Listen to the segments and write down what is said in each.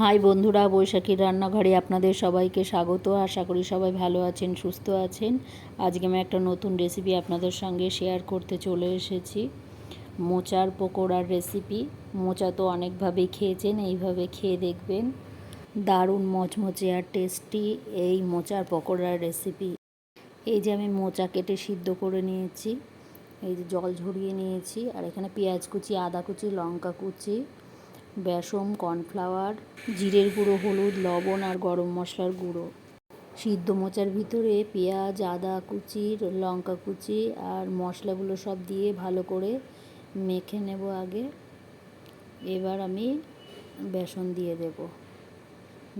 High বন্ধুরা, বৈশাখীর রান্নাঘরে আপনাদের সবাইকে স্বাগত। আশা করি সবাই ভালো আছেন, সুস্থ আছেন। আজকে আমি একটা নতুন রেসিপি আপনাদের সঙ্গে শেয়ার করতে চলে এসেছি। মোচার পকোড়ার রেসিপি। মোচা তো অনেকভাবেই খেয়েছেন, এইভাবে খেয়ে দেখবেন। দারুণ মচমচে আর টেস্টি এই মোচার পকোড়ার রেসিপি। এই যে আমি মোচা কেটে সিদ্ধ করে নিয়েছি, এই যে জল ঝরিয়ে নিয়েছি, আর এখানে পেঁয়াজ কুচি, আদা কুচি, লঙ্কা কুচি, বেসন, কর্নফ্লাওয়ার, জিরের গুঁড়ো, হলুদ, লবণ আর গরম মশলার গুঁড়ো। সিদ্ধ মোচার ভিতরে পেঁয়াজ, আদা কুচি, লঙ্কা কুচি আর মশলাগুলো সব দিয়ে ভালো করে মেখে নেব আগে। এবার আমি বেসন দিয়ে দেব,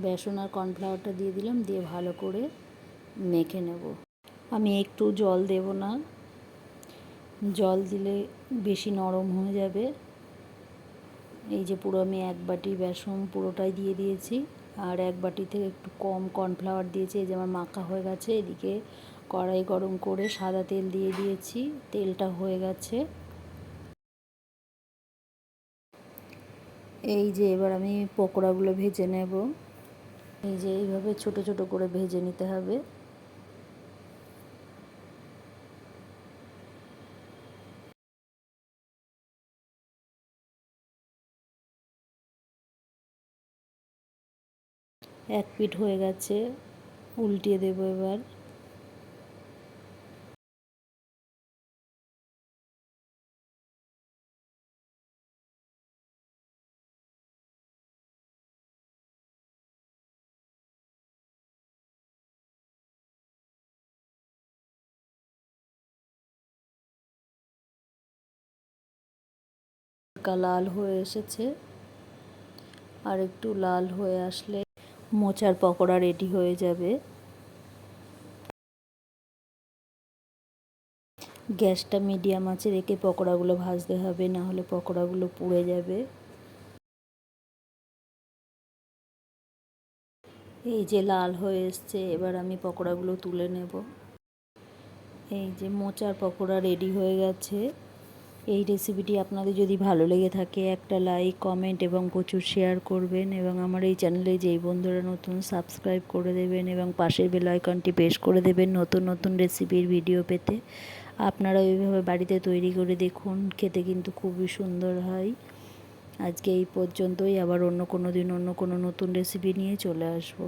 বেসন আর কর্নফ্লাওয়ারটা দিয়ে দিলাম, দিয়ে ভালো করে মেখে নেব। আমি একটু জল দেব না, জল দিলে বেশি নরম হয়ে যাবে। এই যে পুরো আমি এক বাটি বেসন পুরোটাই দিয়ে দিয়েছি, আর এক বাটি থেকে একটু কম কর্নফ্লাওয়ার দিয়েছি। এই যে আমার মাখা হয়ে গেছে। এদিকে কড়াই গরম করে সাদা তেল দিয়ে দিয়েছি, তেলটা হয়ে গেছে। এই যে এবার আমি পকোড়াগুলো ভেজে নেব। এই যে এইভাবে ছোট ছোট করে ভেজে নিতে হবে। এক পিঠ হয়ে গেছে, উল্টিয়ে দেবো এবার। হালকা লাল হয়ে এসেছে, আর একটু লাল হয়ে আসলে মোচার পকোড়া রেডি হয়ে যাবে। গ্যাসটা মিডিয়াম আঁচে রেখে পকোড়াগুলো ভাজতে হবে, না হলে পকোড়াগুলো পুড়ে যাবে। এই যে লাল হয়ে এসছে, এবার আমি পকোড়াগুলো তুলে নেব। এই যে মোচার পকোড়া রেডি হয়ে গেছে। এই রেসিপিটি আপনাদের যদি ভালো লেগে থাকে একটা লাইক, কমেন্ট এবং প্রচুর শেয়ার করবেন, এবং আমার এই চ্যানেলে যেই বন্ধুরা নতুন সাবস্ক্রাইব করে দেবেন এবং পাশের বেল আইকনটি প্রেস করে দেবেন নতুন নতুন রেসিপির ভিডিও পেতে। আপনারা ওইভাবে বাড়িতে তৈরি করে দেখুন, খেতে কিন্তু খুবই সুন্দর হয়। আজকে এই পর্যন্তই, আবার অন্য কোনো দিন অন্য কোনো নতুন রেসিপি নিয়ে চলে আসবো।